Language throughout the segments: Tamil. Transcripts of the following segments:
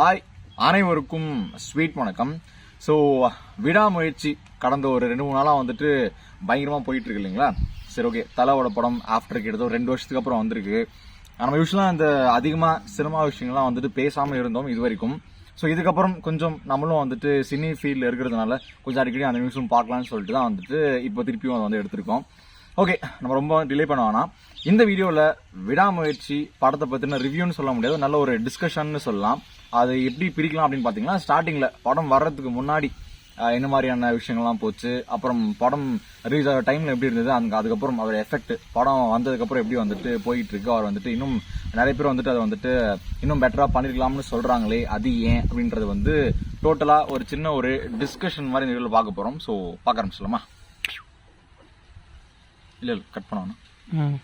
ஹாய் அனைவருக்கும் ஸ்வீட் வணக்கம். ஸோ விடாமுயற்சி கடந்த ஒரு 2-3 நாளாக வந்துட்டு பயங்கரமாக போயிட்டு இருக்கு இல்லைங்களா? சரி, ஓகே. தலையோட படம் ஆஃப்டர் கிட்டத்தட்ட 2 வருஷத்துக்கு அப்புறம் வந்திருக்கு. நம்ம யூஸ்வலாக இந்த அதிகமாக சினிமா விஷயங்கள்லாம் வந்துட்டு பேசாமல் இருந்தோம் இது வரைக்கும். ஸோ இதுக்கப்புறம் கொஞ்சம் நம்மளும் வந்துட்டு சினி ஃபீல்டில் இருக்கிறதுனால கொஞ்சம் அடிக்கடி அந்த நியூஸும் பார்க்கலான்னு சொல்லிட்டு தான் வந்துட்டு இப்போ திருப்பியும் அதை வந்து எடுத்திருக்கோம். ஓகே, நம்ம ரொம்ப டிலே பண்ண வேணாம். இந்த வீடியோவில் விடாமுயற்சி படத்தை பற்றின ரிவ்யூன்னு சொல்ல முடியாது, நல்ல ஒரு டிஸ்கஷன்னு சொல்லலாம். அது எப்படி பிரிக்கலாம் அப்படின்னு பார்த்தீங்கன்னா, ஸ்டார்டிங்கில் படம் வர்றதுக்கு முன்னாடி என்ன மாதிரியான விஷயங்கள்லாம் போச்சு, அப்புறம் படம் ரிலீஸ் ஆகிற டைமில் எப்படி இருந்தது, அதுக்கப்புறம் அவர் எஃபெக்ட் படம் வந்ததுக்கப்புறம் எப்படி வந்துட்டு போயிட்டு இருக்கு, அவர் வந்துட்டு இன்னும் நிறைய பேர் வந்துட்டு அதை வந்துட்டு இன்னும் பெட்டராக பண்ணிருக்கலாம்னு சொல்கிறாங்களே, அது ஏன் அப்படின்றது வந்து டோட்டலாக ஒரு சின்ன ஒரு டிஸ்கஷன் மாதிரி இந்த வீடியோவில் பார்க்க போகிறோம். ஸோ பார்க்க ஆரம்பிச்சலாமா? இல்லை கட் பண்ணணும்.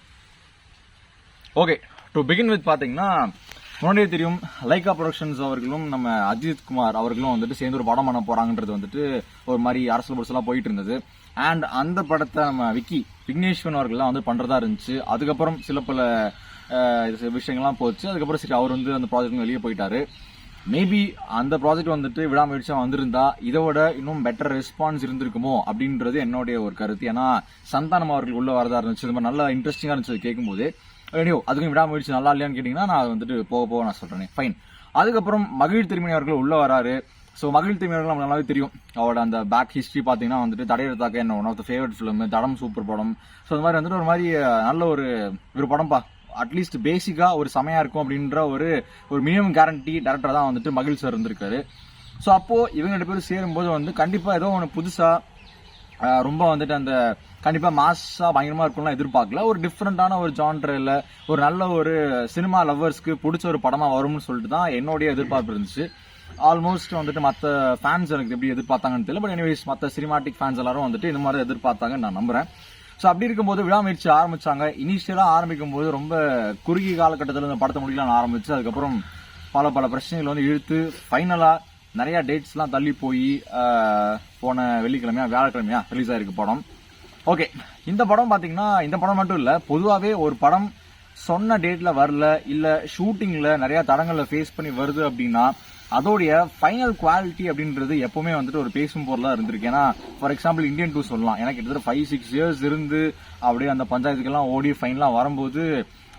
ஓகே, டு பிகின் வித் பார்த்தீங்கன்னா, முன்னாடியே தெரியும் லைகா ப்ரொடக்ஷன்ஸ் அவர்களும் நம்ம அஜித் குமார் அவர்களும் வந்துட்டு சேர்ந்து ஒரு படம் பண்ண போறாங்கன்றது வந்துட்டு ஒரு மாதிரி அரசியல் புரசெல்லாம் போயிட்டு இருந்தது. அண்ட் அந்த படத்தை நம்ம விக்னேஸ்வரன் அவர்கள்லாம் வந்து பண்றதா இருந்துச்சு. அதுக்கப்புறம் சில பல விஷயங்கள்லாம் போச்சு. அதுக்கப்புறம் சரி, அவர் வந்து அந்த ப்ராஜெக்ட் வெளியே போயிட்டாரு. மேபி அந்த ப்ராஜெக்ட் வந்துட்டு விடாமுயற்சியா வந்திருந்தா இதை விட இன்னும் பெட்டர் ரெஸ்பான்ஸ் இருந்திருக்குமோ அப்படின்றது என்னுடைய ஒரு கருத்து. ஏன்னா சந்தானம் அவர்கள் உள்ள வரதா இருந்துச்சு, இது மாதிரி நல்லா இன்ட்ரெஸ்டிங்கா இருந்துச்சு கேட்கும்போது. அதுக்கும் விடாமுயற்சி நல்லா இல்லையான்னு கேட்டீங்கன்னா நான் வந்துட்டு போக நான் சொல்றேன். ஃபைன். அதுக்கப்புறம் மகிழ் திருமணி அவர்கள் உள்ள வராரு. ஸோ மகிழ் திருமணி அவர்கள் நமக்கு நல்லாவே தெரியும். அவரோட அந்த பேக் ஹிஸ்டரி பார்த்தீங்கன்னா வந்துட்டு தடையெடுத்தாக்க என்ன one of the favourite film, Thadam super படம். ஸோ அந்த மாதிரி வந்துட்டு ஒரு மாதிரி நல்ல ஒரு படம்பா, அட்லீஸ்ட் பேசிக்கா ஒரு செமையா இருக்கும் அப்படின்ற ஒரு மினிமம் கேரண்டி டேரக்டர் தான் வந்துட்டு மகிழ் சார் இருந்திருக்காரு. ஸோ அப்போ இவங்க 2 பேரும் சேரும்போது வந்து கண்டிப்பா ஏதோ ஒன்று புதுசா ரொம்ப வந்துட்டு அந்த கண்டிப்பா மாஸா பயங்கரமா இருக்கும்லாம் எதிர்பார்க்கல. ஒரு டிஃப்ரெண்டான ஒரு ஜான்ரில் ஒரு நல்ல ஒரு சினிமா லவ்வர்ஸ்க்கு பிடிச்ச ஒரு படமா வரும்னு சொல்லிட்டு தான் என்னுடைய எதிர்பார்ப்பு இருந்துச்சு. ஆல்மோஸ்ட் வந்துட்டு மற்ற ஃபேன்ஸ் எனக்கு எப்படி எதிர்பார்த்தாங்கன்னு தெரியல, பட் எனிவேஸ் மற்ற சினிமாட்டிக் ஃபேன்ஸ் எல்லாரும் வந்துட்டு இந்த மாதிரி எதிர்பார்த்தாங்கன்னு நான் நம்புறேன். ஸோ அப்படி இருக்கும்போது விடாமுயற்சி ஆரம்பிச்சாங்க. இனிஷியலா ஆரம்பிக்கும் போது ரொம்ப குறுகிய காலகட்டத்தில் இந்த படத்தை முடிக்கலாம்னு ஆரம்பிச்சு, அதுக்கப்புறம் பல பிரச்சனைகள் வந்து இழுத்து ஃபைனலா நிறைய டேட்ஸ்லாம் தள்ளி போய் போன வெள்ளிக்கிழமையா வியாழக்கிழமையா ரிலீஸ் ஆயிருக்கு படம். ஓகே, இந்த படம் பாத்தீங்கன்னா, இந்த படம் மட்டும் இல்ல, பொதுவாகவே ஒரு படம் சொன்ன டேட்ல வரல, இல்ல ஷூட்டிங்ல நிறைய தடங்களை ஃபேஸ் பண்ணி வருது அப்படின்னா அதோடைய ஃபைனல் குவாலிட்டி அப்படின்றது எப்பவுமே வந்துட்டு ஒரு பேசும் பொருளா இருந்திருக்கு. ஏன்னா ஃபார் எக்ஸாம்பிள் Indian 2 சொல்லலாம். எனக்கு கிட்டத்தட்ட 5-6 இயர்ஸ் இருந்து அப்படியே அந்த பஞ்சாயத்துக்கெல்லாம் ஓடி ஃபைனலாம் வரும்போது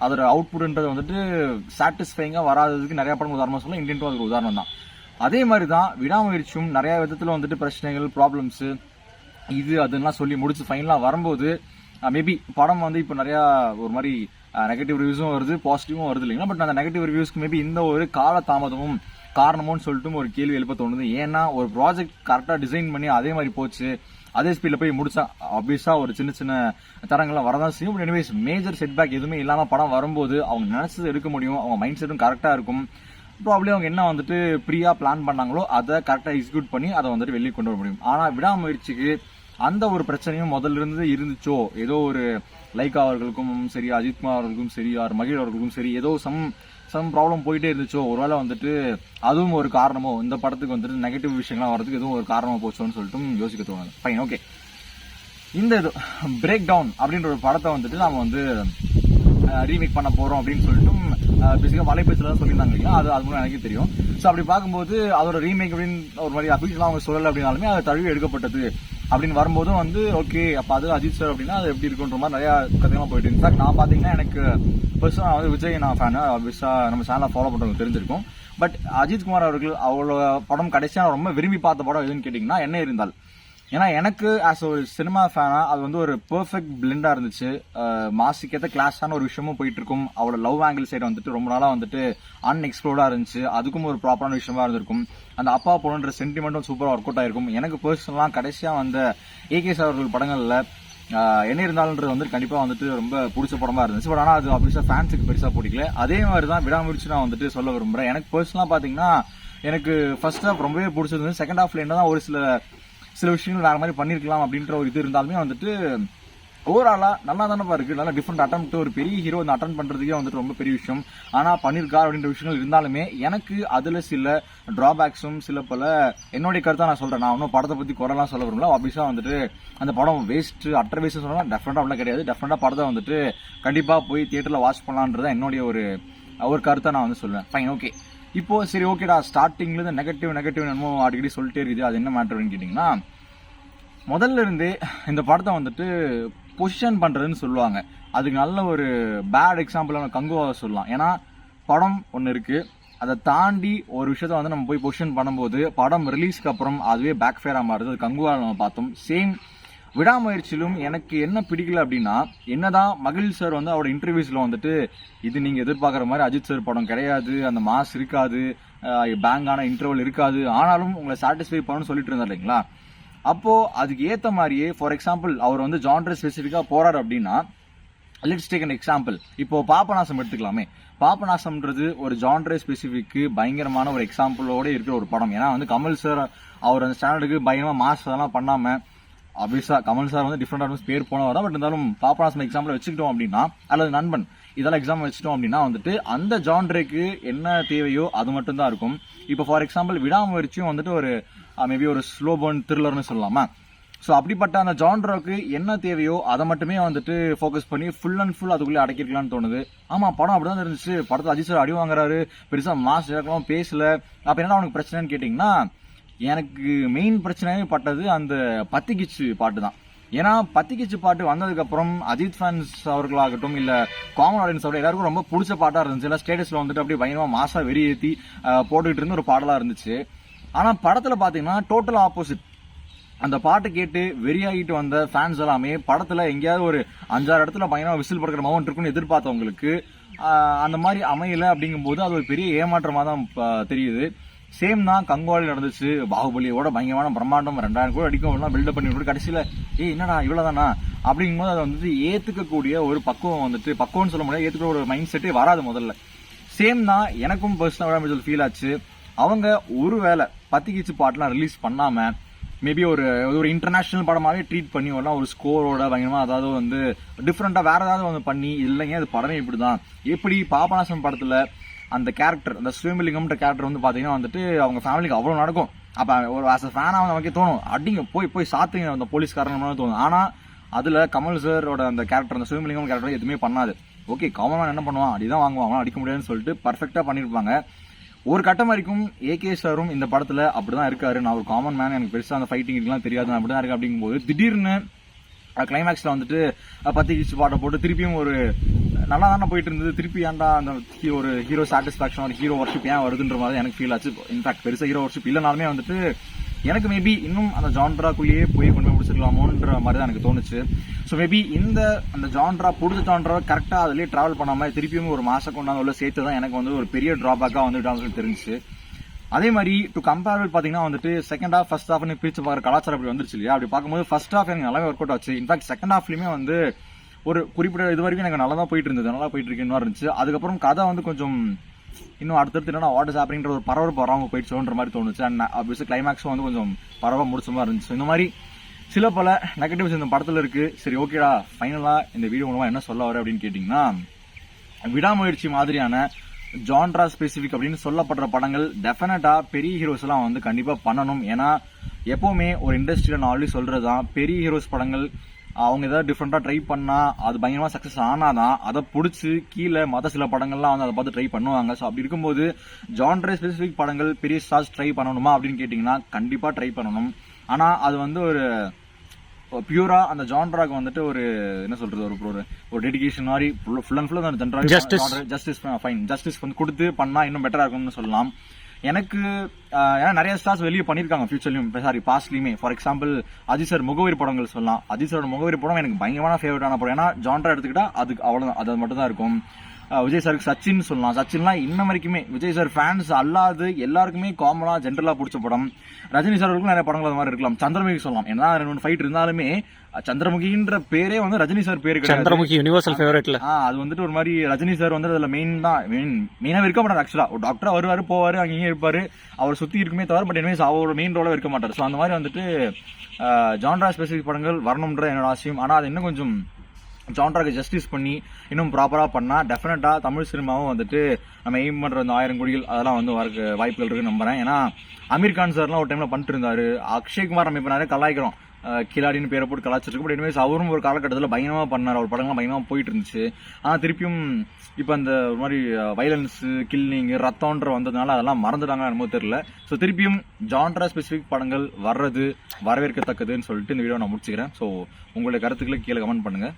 அதோட அவுட்புட்ன்றது வந்துட்டு சாட்டிஸ்ஃபைங்கா வராததுக்கு நிறைய படம் உதாரணமா சொல்லலாம். Indian 2 அதுக்கு உதாரணம் தான். அதே மாதிரி தான் விடாமுயற்சியும் நிறைய விதத்துல வந்துட்டு பிரச்சனைகள், ப்ராப்ளம்ஸ், அதெல்லாம் சொல்லி முடிச்சு ஃபைனலாக வரும்போது மேபி படம் வந்து இப்போ நிறையா ஒரு மாதிரி நெகட்டிவ் ரிவ்யூஸும் வருது, பாசிட்டிவும் வருது இல்லைங்களா? பட் அந்த நெகட்டிவ் ரிவ்யூஸ்க்கு மேபி இந்த ஒரு கால தாமதமும் காரணமும் சொல்லிட்டு ஒரு கேள்வி எழுப்ப தோணுது. ஏன்னா ஒரு ப்ராஜெக்ட் கரெக்டாக டிசைன் பண்ணி அதே மாதிரி போச்சு, அதே ஸ்பீடில் போய் முடிச்சா ஆப்வியஸா ஒரு சின்ன தரங்கள்லாம் வரதான் செய்யும். பட் எனிவேஸ் மேஜர் செட்பேக் எதுவுமே இல்லாமல் படம் வரும்போது அவங்க நினைச்சது எடுக்க முடியும், அவங்க மைண்ட் செட்டும் கரெக்டாக இருக்கும். ப்ராப்ளி அவங்க என்ன வந்துட்டு ப்ரீயா பிளான் பண்ணாங்களோ அதை கரெக்டாக எக்ஸிக்யூட் பண்ணி அதை வந்துட்டு வெளியே கொண்டு வர முடியும். ஆனால் விடாமுயற்சிக்கு அந்த ஒரு பிரச்சனையும் முதல்ல இருந்து இருந்துச்சோ, ஏதோ ஒரு லைகா அவர்களுக்கும் சரி, அஜித்குமார் அவர்களுக்கும் சரி, மகிழ் அவர்களுக்கும் சரி, ஏதோ சம் ப்ராப்ளம் போயிட்டே இருந்துச்சோ, ஒருவேளை வந்துட்டு அதுவும் ஒரு காரணமோ, இந்த படத்துக்கு வந்துட்டு நெகட்டிவ் விஷயங்கள்லாம் வரதுக்கு எதுவும் ஒரு காரணமா போச்சோன்னு சொல்லிட்டு யோசிக்க தோணுது. Fine, okay. இந்த பிரேக் டவுன் அப்படின்ற ஒரு படத்தை வந்துட்டு நாம வந்து ரீமேக் பண்ண போறோம் அப்படின்னு சொல்லிட்டு பேசிக்கா வலைபேசில தான் சொல்லியிருந்தாங்க இல்லையா? அது மூலம் எனக்கு தெரியும். ஸோ அப்படி பார்க்கும்போது அதோட ரீமேக் அப்படின்னு ஒரு மாதிரி அபிஷியலாக அவங்க சொல்லலை அப்படின்னாலுமே அது தழுவி எடுக்கப்பட்டது அப்படின்னு வரும்போதும் வந்து ஓகே, அப்போ அது அஜித் சார் அப்படின்னா அது எப்படி இருக்குன்ற மாதிரி நிறைய கதையெல்லாம் போயிட்டு. இன்ஃபேக்ட் நான் பார்த்தீங்கன்னா எனக்கு பர்சனலாக நான் வந்து விஜய் நான் ஃபேனு, நம்ம சேனலை ஃபாலோ பண்ணுறவங்க தெரிஞ்சிருக்கும். பட் அஜித் குமார் அவர்கள் அவ்வளோ படம் கடைசியாக ரொம்ப விரும்பி பார்த்த படம் எதுன்னு கேட்டிங்கன்னா என்ன இருந்தால், ஏன்னா எனக்கு ஆஸ் ஒரு சினிமா ஃபேனா அது வந்து ஒரு பெர்ஃபெக்ட் பிளெண்டா இருந்துச்சு. மாசிக்கேற்ற கிளாஸான ஒரு விஷயமும் போயிட்டு இருக்கும். அவளோட லவ் ஆங்கிள் சைடு வந்துட்டு ரொம்ப நாளா வந்துட்டு அன்எக்ஸ்ப்ளோர்டா இருந்துச்சு. அதுக்கும் ஒரு ப்ராப்பரான விஷயமா இருந்திருக்கும். அந்த அப்பா பொண்ணுன்ற சென்டிமெண்ட்டும் சூப்பரா ஒர்க் அவுட் ஆயிருக்கும். எனக்கு பர்சனலா கடைசியா வந்த ஏகே சார் அவர்கள் படங்கள்ல என்ன இருந்தாலும்ன்றது வந்து கண்டிப்பா வந்துட்டு ரொம்ப பிடிச்ச படமா இருந்துச்சு. பட் ஆனால் அது ஆப்வியஸா ஃபேன்ஸுக்கு பெருசா பிடிக்கல. அதே மாதிரி தான் விடாமுயற்சி நான் வந்துட்டு சொல்ல விரும்புறேன். எனக்கு பர்சனலா பாத்தீங்கன்னா எனக்கு ஃபர்ஸ்ட் ஹாஃப் ரொம்பவே பிடிச்சிருந்தது. செகண்ட் ஹாஃப்ல என்னதான் ஒரு சில விஷயங்கள் வேற மாதிரி பண்ணிருக்கலாம் அப்படின்ற ஒரு இது இருந்தாலுமே வந்துட்டு ஓவராலா நல்லா தானே இருக்கு. நல்லா டிஃப்ரெண்ட் அட்டம், ஒரு பெரிய ஹீரோ இந்த அட்டன் பண்றதுக்கே வந்துட்டு ரொம்ப பெரிய விஷயம். ஆனா பண்ணிருக்கா அப்படின்ற விஷயங்கள் இருந்தாலுமே எனக்கு அதுல சில டிராபேக்ஸும் சில பல என்னுடைய கருத்தா நான் சொல்றேன். நான் ஒன்னும் படத்தை பத்தி குறைலாம் சொல்ல விரும்பல. ஆப்வியஸா வந்துட்டு அந்த படம் வேஸ்ட் அட்டர் வேஸ்ட் சொல்லலாம் டெஃபினட்டா அப்படிலாம் கிடையாது. டெஃபினட்டா படத்தை வந்துட்டு கண்டிப்பா போய் தியேட்டர்ல வாட்ச் பண்ணலான்றத என்னுடைய ஒரு கருத்தை நான் வந்து சொல்லுவேன். Fine, okay. இப்போ சரி ஓகேடா, ஸ்டார்டிங்ல இருந்து நெகட்டிவ் என்னமோ அடிக்கடி சொல்லிட்டே இருக்குது, அது என்ன மேட்டர்னு கேட்டிங்கன்னா, முதல்ல இருந்தே இந்த படத்தை வந்துட்டு பொசிஷன் பண்றதுன்னு சொல்லுவாங்க. அதுக்கு நல்ல ஒரு பேட் எக்ஸாம்பிளான கங்குவாவை சொல்லலாம். ஏன்னா படம் ஒன்று இருக்கு, அதை தாண்டி ஒரு விஷயத்த வந்து நம்ம போய் பொசிஷன் பண்ணும்போது படம் ரிலீஸ்க்கு அப்புறம் அதுவே பேக் ஃபேரா மாறுது. அது கங்குவாவை நம்ம பார்த்தோம். சேம் விடாமுயற்சியிலும் எனக்கு என்ன பிடிக்கல அப்படின்னா, என்னதான் மகிழ் சார் வந்து அவரோட இன்டர்வியூஸ்ல வந்துட்டு இது நீங்க எதிர்பார்க்குற மாதிரி அஜித் சார் படம் கிடையாது, அந்த மாஸ் இருக்காது, பேங்கான இன்டர்வல் இருக்காது, ஆனாலும் உங்களை சாட்டிஸ்ஃபை பண்ணணும்னு சொல்லிட்டு இருந்தார் இல்லைங்களா. அப்போ அதுக்கு ஏற்ற மாதிரியே ஃபார் எக்ஸாம்பிள் அவர் வந்து ஜான்ரர் ஸ்பெசிஃபிக்காக போறாரு அப்படின்னா, லெட்ஸ் டேக் அன் எக்ஸாம்பிள். இப்போ பாபநாசம் எடுத்துக்கலாமே. பாபநாசம்ன்றது ஒரு ஜான்ரே ஸ்பெசிஃபிக்கு பயங்கரமான ஒரு எக்ஸாம்பிளோட இருக்கிற ஒரு படம். ஏன்னா வந்து கமல் சார் அவர் அந்த ஸ்டாண்டர்டுக்கு பயங்கரமா மாஸ் அதெல்லாம் பண்ணாம, ஆப்வியஸா கமல் சார் வந்து டிஃப்ரெண்டான பேர் போனவர் தான். பட் இருந்தாலும் பாபநாசம் எக்ஸாம்பிள் வச்சுக்கிட்டோம் அப்படின்னா, அல்லது நண்பன் இதெல்லாம் எக்ஸாம்பிள் வச்சுட்டோம் அப்படின்னா வந்துட்டு அந்த ஜான்ரேக்கு என்ன தேவையோ அது மட்டும் தான் இருக்கும். இப்போ ஃபார் எக்ஸாம்பிள் விடாமுயற்சியும் வந்துட்டு ஒரு மேபி ஒரு ஸ்லோ பர்ன் த்ரில்லர்னு சொல்லலாமா. ஸோ அப்படிப்பட்ட அந்த ஜான்ராக்கு என்ன தேவையோ அதை மட்டுமே வந்துட்டு ஃபோக்கஸ் பண்ணி ஃபுல் அண்ட் ஃபுல் அதுக்குள்ளே அடக்கிருக்கலாம்னு தோணுது. ஆமாம், படம் அப்படிதான் இருந்துச்சு. படத்தில் அஜித் சார் அடி வாங்குறாரு, பெருசாக மாஸ் இறக்கலாம் பேசல. அப்போ என்ன அவனுக்கு பிரச்சனைன்னு கேட்டிங்கன்னா, எனக்கு மெயின் பிரச்சனையே பட்டது அந்த பத்திக்கிச்சு பாட்டு தான். ஏன்னா பத்திக்கிச்சு பாட்டு வந்ததுக்கப்புறம் அஜித் ஃபேன்ஸ் அவர்களாகட்டும் இல்லை காமன் ஆடியன்ஸ் அவர்கள் எல்லாருக்கும் ரொம்ப பிடிச்ச பாட்டாக இருந்துச்சு. எல்லாம் ஸ்டேட்டஸில் வந்துட்டு அப்படியே பயங்கரமாக மாசா வெறியேற்றி போட்டுக்கிட்டு இருந்த ஒரு பாடலாக இருந்துச்சு. ஆனால் படத்தில் பார்த்தீங்கன்னா டோட்டல் ஆப்போசிட். அந்த பாட்டு கேட்டு வெறியாகிட்டு வந்த ஃபேன்ஸ் எல்லாமே படத்தில் எங்கேயாவது ஒரு 5-6 இடத்துல பயங்கரமாக விசில் படுக்கிற மவுண்ட் இருக்குன்னு எதிர்பார்த்தவங்களுக்கு அந்த மாதிரி அமையல. அப்படிங்கும்போது அது ஒரு பெரிய ஏமாற்றமாக தான் தெரியுது. சேம் தான் கங்குவாலி நடந்துச்சு. பாகுபலியோட பயங்கரமான பிரம்மாண்டம் 2000 கோடி அடிக்கும் பில்டப் பண்ணி விட்டு கடைசியில் என்னடா இவ்வளவுதானா அப்படிங்கும்போது அதை வந்துட்டு ஏத்துக்கக்கூடிய ஒரு பக்குவம் வந்துட்டு, பக்குவம்னு சொல்ல முடியாது, ஏத்துக்கிற ஒரு மைண்ட் செட்டே வராது முதல்ல. சேம் தான் எனக்கும் பர்சனலாக ஃபீல் ஆச்சு. அவங்க ஒருவேளை பத்திக்கிச்சு பாட்டுலாம் ரிலீஸ் பண்ணாம மேபி ஒரு இன்டர்நேஷனல் படமாவே ட்ரீட் பண்ணி வரலாம், ஒரு ஸ்கோரோட பயங்கரமா, அதாவது வந்து டிஃப்ரெண்டா வேற ஏதாவது வந்து பண்ணி, இல்லைங்க அது படமே இப்படிதான். எப்படி பாபநாசம் படத்துல அந்த கேரக்டர், அந்த சுயம்பலிங்கம்ன்ற கேரக்டர் வந்து பாத்தீங்கன்னா வந்துட்டு அவங்க ஃபேமிலிக்கு அவ்வளவு நடக்கும். அப்ப ஒரு ஆஸ் அ ஃபேனா நமக்கே தோணும், அடிங்க போய் சாத்துங்க அந்த போலீஸ்காரன் தோணும். ஆனா அதுல கமல் சாரோட அந்த கேரக்டர், அந்த சுயம்பலிங்கம் கேரக்டர் எதுவுமே பண்ணாது. ஓகே, காமன் என்ன பண்ணுவான், அடிதான் வாங்குவான், அவன் அடிக்க முடியாதுன்னு சொல்லிட்டு பர்ஃபெக்டா பண்ணிருப்பாங்க. ஒரு கட்டம் வரைக்கும் ஏகே சாரும் இந்த படத்துல அப்படிதான் இருக்காரு. நான் ஒரு காமன் மேன், எனக்கு பெருசா அந்த ஃபைட்டிங் இதெல்லாம் தெரியாது, நான் அப்படிதான் இருக்கு அப்படிங்கும்போது திடீர்னு கிளைமேக்ஸ்ல வந்துட்டு பத்திக்கிச்சு பாட்டை போட்டு திருப்பியும் ஒரு நல்லா தானே போயிட்டு இருந்தது, திருப்பி ஏன்டா அந்த ஒரு ஹீரோ சாட்டிஸ்பாக்சன், ஒரு ஹீரோ வர்ஷிப் ஏன் வருதுன்ற மாதிரி எனக்கு ஃபீல் ஆச்சு. இன்ஃபேக்ட் பெருசா ஹீரோ வர்ஷிப் இல்லைனாலுமே வந்துட்டு எனக்கு மேபி இன்னும் அந்த ஜான்ராக்குள்ளேயே போய் கொண்டு போய் முடிச்சிருக்கலாமோன்ற மாதிரி தான் எனக்கு தோணுச்சு. ஸோ மேபி அந்த ஜான்ரா பிடிச்ச ஜான்ரா கரெக்டாக அதுலேயே ட்ராவல் பண்ணாமல் திருப்பியும் ஒரு மாசம் கொண்டாந்து உள்ள சேர்த்து தான் எனக்கு வந்து ஒரு பெரிய ட்ராபேக்காக வந்து தெரிஞ்சிச்சு. அதே மாதிரி டு கம்பேர் பார்த்தீங்கன்னா வந்துட்டு செகண்ட் ஹாஃப் ஃபர்ஸ்ட் ஹாஃப்னு பிரிச்சு பார்க்குற கலாச்சாரம் அப்படி வந்துருச்சு இல்லையா. அப்படி பார்க்கும்போது ஃபர்ஸ்ட் ஹாஃப் எனக்கு நல்லாவே ஒர்க் அவுட் ஆச்சு. இன்ஃபேக்ட் செகண்ட் ஹாஃப்லையுமே வந்து ஒரு குறிப்பிட்ட இது வரைக்கும் எனக்கு நல்லா தான் போயிட்டு இருந்தது, நல்லா போயிட்டு இருக்குன்னு இருந்துச்சு. அதுக்கப்புறம் கதை வந்து கொஞ்சம் இன்னும் அடுத்தடுத்து என்னன்னா வாட் இஸ் ஹேப்பனிங்ற ஒரு பரபரப்பு வராமல் போயிடுச்சோன்ற மாதிரி தோணுச்சு. அண்ட் ஆப்வியஸாக கிளைமேக்ஸும் வந்து கொஞ்சம் பரவாயில்ல முடிச்ச மாதிரி இருந்துச்சு. இந்த மாதிரி சில பல நெகட்டிவ்ஸ் இந்த படத்தில் இருக்கு. சரி ஓகேடா, ஃபைனலா இந்த வீடியோ மூலமா என்ன சொல்ல வர அப்படின்னு கேட்டீங்கன்னா, விடாமுயற்சி மாதிரியான ஜான்ரா ஸ்பெசிபிக் அப்படின்னு சொல்லப்படுற படங்கள் டெஃபினட்டா பெரிய ஹீரோஸ் எல்லாம் வந்து கண்டிப்பா பண்ணணும். ஏன்னா எப்பவுமே ஒரு இண்டஸ்ட்ரியில நான் ஆல்ரெடி சொல்றதுதான், பெரிய ஹீரோஸ் படங்கள் அவங்க ஏதாவது டிஃப்ரெண்டா ட்ரை பண்ணா அது பயங்கரமா சக்சஸ் ஆனாதான் அதை பிடிச்சி கீழே மற்ற சில படங்கள்லாம் வந்து அதை பார்த்து ட்ரை பண்ணுவாங்க. ஸோ அப்படி இருக்கும்போது ஜான்ரே ஸ்பெசிபிக் படங்கள் பெரிய ஸ்டார்ஸ் ட்ரை பண்ணணுமா அப்படின்னு கேட்டீங்கன்னா கண்டிப்பா ட்ரை பண்ணணும். ஆனா அது வந்து ஒரு பியூரா அந்த ஜான்ராக்கு வந்துட்டு ஒரு என்ன சொல்றது, ஒரு டெடிகேஷன் மாதிரி ஃபுல் அண்ட் ஃபுல் அந்த ஜஸ்டிஸ் ஃபைன் ஜஸ்டிஸ் வந்து கொடுத்து பண்ணா இன்னும் பெட்டரா இருக்கும்னு சொல்லலாம். எனக்கு ஏன்னா நிறைய ஸ்டார்ஸ் வெளியே பண்ணியிருக்காங்க ஃபியூச்சர்லயும், சாரி பாஸ்ட்லயுமே. For example Ajith sir Mugavari படங்கள் சொல்லலாம். அஜித் சாரோட முகவரி படம் எனக்கு பயங்கரமான ஃபேவரட்டான படம். ஏன்னா ஜான்ரா எடுத்துக்கிட்டா அதுக்கு அவ்வளவுதான், அது மட்டும் தான் இருக்கும். விஜய் சாருக்கு சச்சின் சொல்லலாம். சச்சின்லாம் இன்ன வரைக்குமே விஜய் சார் ஃபேன்ஸ் அல்லாது எல்லாருக்குமே காமனா ஜென்ரலா பிடிச்ச படம். ரஜினி சாருக்கும் நிறைய படங்கள் அது மாதிரி இருக்கலாம். சந்திரமுகி சொல்லலாம். ஏன்னா 2 ஃபைட் இருந்தாலுமே சந்திரமுகின்ற பேரே வந்து ரஜினி சார் பேரு கிடையாது. சந்திரமுகி யுனிவர்சல் ஃபேவரட்ல அது வந்துட்டு ஒரு மாதிரி ரஜினி சார் வந்து அதுல மெயினாக இருக்க மாட்டார். ஆக்சுவலா ஒரு டாக்டரா வருவாரு போவாரு, அங்கேயும் இருப்பாரு, அவர் சுத்தி இருக்குமே தவிர பட் எனிவேஸ் அவரோட மெயின் ரோல இருக்க மாட்டார். ஸோ அந்த மாதிரி வந்துட்டு ஜான்ரா ஸ்பெசிபிக் படங்கள் வரணும்ன்ற என்னோட ஆசையும். ஆனா அது இன்னும் கொஞ்சம் ஜான்ராக்கு ஜஸ்டிஸ் பண்ணி இன்னும் ப்ராப்பரா பண்ணா டெஃபினட்டா தமிழ் சினிமாவும் வந்துட்டு நம்ம எய்ம் பண்ற அந்த 1000 கோடிகள் அதெல்லாம் வந்து வாய்ப்புகள் இருக்குன்னு நம்புறேன். ஏன்னா அமீர் கான் சார்லாம் ஒரு டைம்ல பண்ணிட்டு இருந்தாரு. அக்ஷய் குமார் நம்ம இப்ப நிறைய கலாய்க்கிறோம், கிலாடின்னு பேரை போட்டு கலாச்சிருக்கு. பட் இனிமேல் அவரும் ஒரு காலகட்டத்தில் பயங்கரமாக பண்ணார், அவர் படங்கள்லாம் பயங்கரமாக போயிட்டு இருந்துச்சு. ஆனால் திருப்பியும் இப்போ அந்த ஒரு மாதிரி வைலன்ஸு கில்லிங் ரத்தம்ன்ற வந்ததுனால அதெல்லாம் மறந்துட்டாங்க என்னமோ தெரியல. ஸோ திருப்பியும் ஜான்ரா ஸ்பெசிஃபிக் படங்கள் வர்றது வரவேற்கத்தக்கதுன்னு சொல்லிட்டு இந்த வீடியோ நான் முடிச்சுக்கிறேன். ஸோ உங்களுடைய கருத்துக்களை கீழே கமெண்ட் பண்ணுங்கள்.